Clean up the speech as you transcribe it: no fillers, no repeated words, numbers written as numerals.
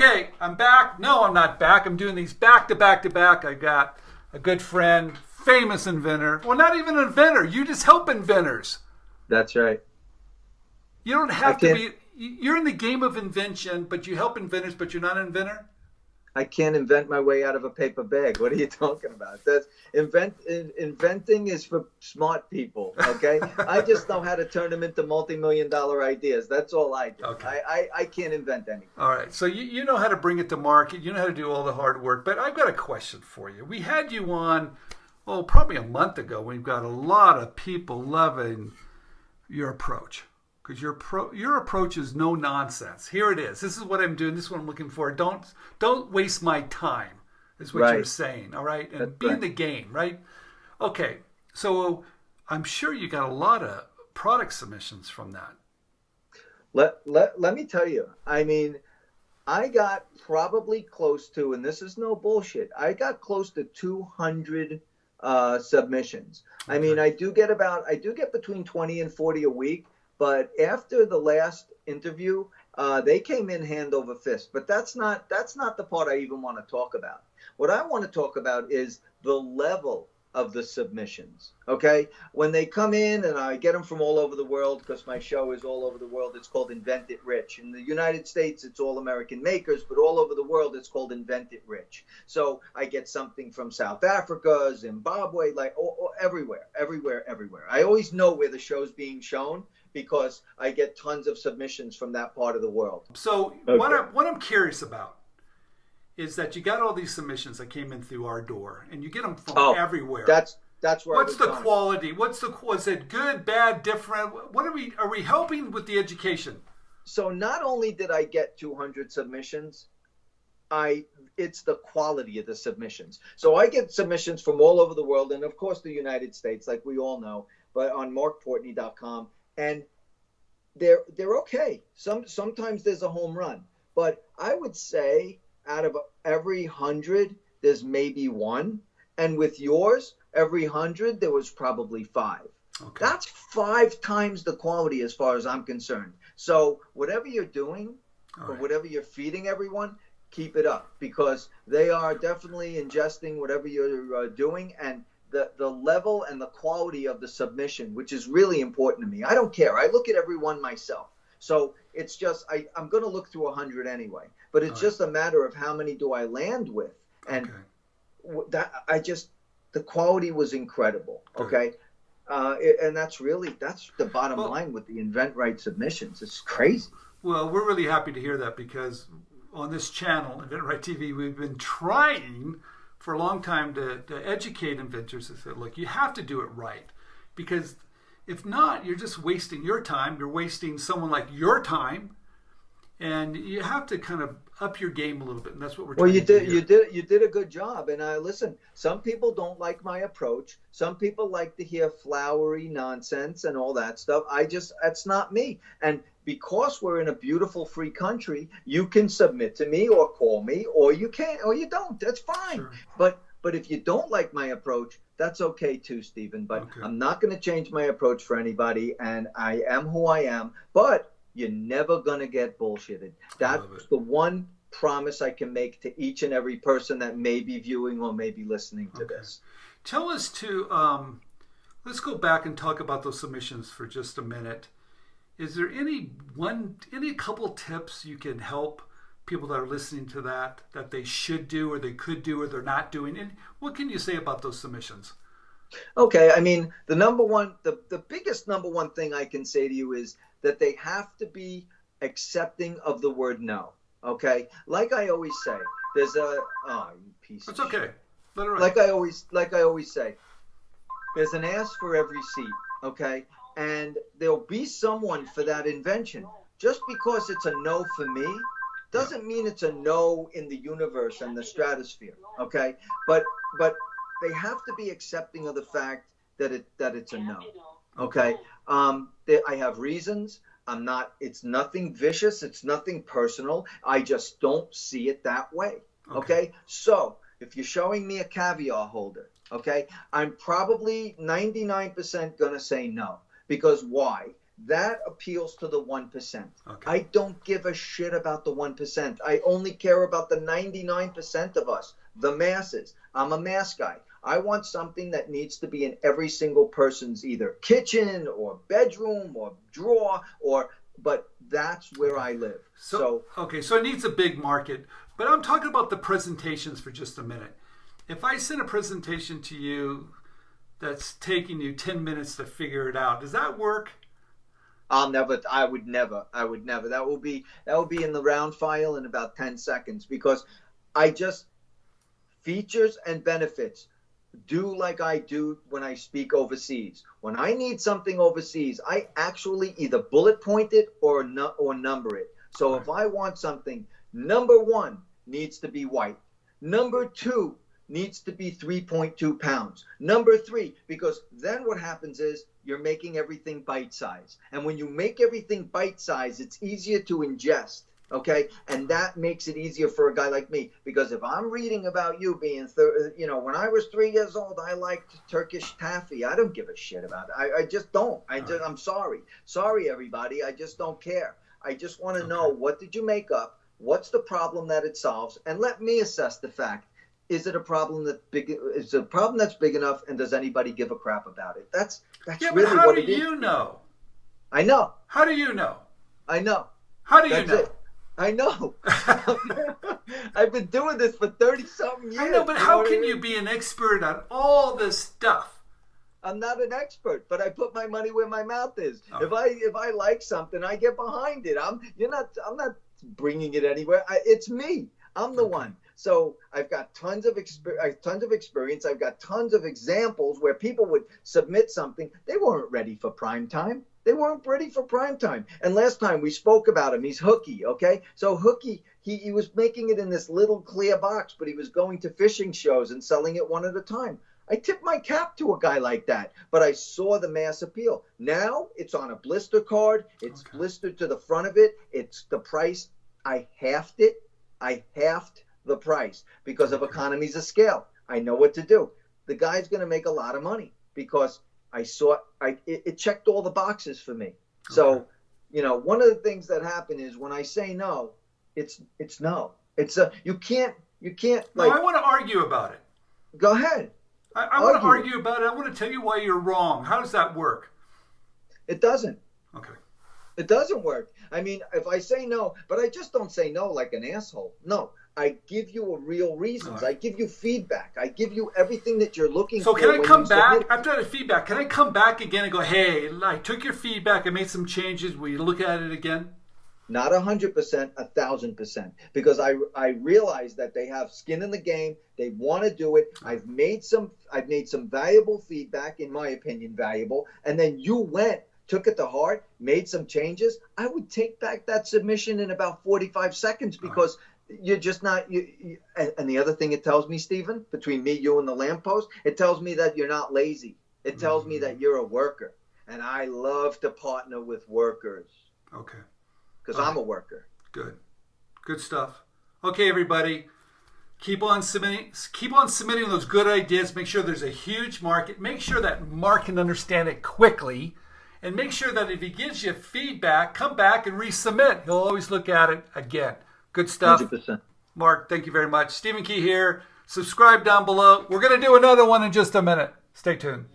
Okay, I'm back. No, I'm not back. I'm doing these back to back to back. I got a good friend, famous inventor. Well, not even an inventor. You just help inventors. That's right. You don't have to be. You're in the game of invention, but you help inventors, but you're not an inventor. I can't invent my way out of a paper bag. What are you talking about? Inventing is for smart people, okay? I just know how to turn them into multi-million-dollar ideas. That's all I do. Okay. I can't invent anything. All right. So you know how to bring it to market. You know how to do all the hard work. But I've got a question for you. We had you on, probably a month ago. We've got a lot of people loving your approach. Because your approach is no nonsense. Here it is. This is what I'm doing. This is what I'm looking for. Don't waste my time, is what you're saying. All right? And be in the game, right? Okay. So I'm sure you got a lot of product submissions from that. Let me tell you. I mean, I got probably close to, and this is no bullshit, I got close to 200 submissions. Okay. I mean, I do get between 20 and 40 a week. But after the last interview, they came in hand over fist. But that's not the part I even want to talk about. What I want to talk about is the level of the submissions. Okay, when they come in, and I get them from all over the world because my show is all over the world. It's called Invent It Rich. In the United States, it's all American makers, but all over the world, it's called Invent It Rich. So I get something from South Africa, Zimbabwe, everywhere. I always know where the show's being shown, because I get tons of submissions from that part of the world. So what I'm curious about is that you got all these submissions that came in through our door, and you get them from everywhere. That's where. What's the quality? Is it good, bad, different? What are we helping with the education? So not only did I get 200 submissions, it's the quality of the submissions. So I get submissions from all over the world, and of course the United States, like we all know, but on marcportney.com. And they're okay. Sometimes there's a home run, but I would say out of every 100, there's maybe one. And with yours, every 100, there was probably 5. Okay. That's 5 times the quality as far as I'm concerned. So whatever you're doing, or whatever you're feeding everyone, keep it up, because they are definitely ingesting whatever you're doing, and the level and the quality of the submission, which is really important to me. I don't care. I look at every one myself. So it's just, I'm going to look through 100 anyway, but it's just a matter of how many do I land with. And the quality was incredible. Okay. And that's the bottom line with the InventRight submissions. It's crazy. Well, we're really happy to hear that, because on this channel, inventRightTV, we've been trying for a long time to educate inventors to say, look, you have to do it right, because if not, you're just wasting your time. You're wasting someone like your time, and you have to kind of up your game a little bit, and that's what we're trying to do. You did a good job. And listen, some people don't like my approach. Some people like to hear flowery nonsense and all that stuff. That's not me. And because we're in a beautiful free country, you can submit to me or call me, or you can't, or you don't. That's fine. Sure. But if you don't like my approach, that's okay too, Stephen. But I'm not going to change my approach for anybody, and I am who I am. But you're never going to get bullshitted. That's the one promise I can make to each and every person that may be viewing or may be listening to this. Tell us let's go back and talk about those submissions for just a minute. Is there any couple tips you can help people that are listening to that they should do, or they could do, or they're not doing? And what can you say about those submissions? Okay, I mean, the biggest number one thing I can say to you is that they have to be accepting of the word no. Okay, like I always say, there's you piece of shit. That's okay. Let it run. Like I always say, there's an ass for every seat. Okay. And there'll be someone for that invention. Just because it's a no for me doesn't mean it's a no in the universe and the stratosphere. Okay, but they have to be accepting of the fact that it's a no. Okay, I have reasons. It's nothing vicious. It's nothing personal. I just don't see it that way. Okay, so if you're showing me a caviar holder, okay, I'm probably 99% gonna say no. Because why? That appeals to the 1%. Okay. I don't give a shit about the 1%. I only care about the 99% of us, the masses. I'm a mass guy. I want something that needs to be in every single person's either kitchen or bedroom or drawer, but that's where I live. So it needs a big market. But I'm talking about the presentations for just a minute. If I send a presentation to you that's taking you 10 minutes to figure it out, does that work? I would never. That will be in the round file in about 10 seconds, because features and benefits. Do like I do when I speak overseas. When I need something overseas, I actually either bullet point it or number it. So if I want something, number 1 needs to be white. Number 2 needs to be 3.2 pounds. Number 3, because then what happens is you're making everything bite-sized. And when you make everything bite-sized, it's easier to ingest. Okay, and that makes it easier for a guy like me, because if I'm reading about you being, when I was 3 years old, I liked Turkish taffy. I don't give a shit about it. I just don't. I'm sorry, everybody. I just don't care. I just want to know, what did you make up? What's the problem that it solves? And let me assess the fact. Is it a problem that's big? Is it a problem that's big enough? And does anybody give a crap about it? That's really but how what do it is. you know? I know. How do you know? I know. How do you know? I know. I've been doing this for 30-something years. I know, but how can you be an expert on all this stuff? I'm not an expert, but I put my money where my mouth is. Oh. If I like something, I get behind it. I'm not bringing it anywhere. It's me. I'm the one. So I've got tons of experience. I've got tons of examples where people would submit something. They weren't ready for prime time. They weren't ready for prime time. And last time we spoke about him, he's Hooky, okay? So Hooky, he was making it in this little clear box, but he was going to fishing shows and selling it one at a time. I tip my cap to a guy like that, but I saw the mass appeal. Now it's on a blister card. It's blistered to the front of it. It's the price. I halved it. I halved the price because of economies of scale. I know what to do. The guy's going to make a lot of money because I saw it checked all the boxes for me. So, one of the things that happen is when I say no, it's no. It's you can't No, I want to argue about it. Go ahead. I want to argue about it. I want to tell you why you're wrong. How does that work? It doesn't. Okay. It doesn't work. I mean, if I say no, but I just don't say no like an asshole. No. I give you a real reasons. Right. I give you feedback. I give you everything that you're looking for. So can I come back after that feedback? Can I come back again and go, hey, I took your feedback. I made some changes. Will you look at it again? Not 100%, 1,000%. Because I realize that they have skin in the game. They want to do it. I've made some valuable feedback, in my opinion, valuable. And then you took it to heart, made some changes. I would take back that submission in about 45 seconds because you're just not. And the other thing it tells me, Stephen, between me, you, and the lamppost, it tells me that you're not lazy. It tells me that you're a worker. And I love to partner with workers. Okay. Because I'm a worker. Good stuff. Okay, everybody. Keep on submitting those good ideas. Make sure there's a huge market. Make sure that Mark can understand it quickly. And make sure that if he gives you feedback, come back and resubmit. He'll always look at it again. Good stuff. 100%. Mark, thank you very much. Stephen Key here. Subscribe down below. We're going to do another one in just a minute. Stay tuned.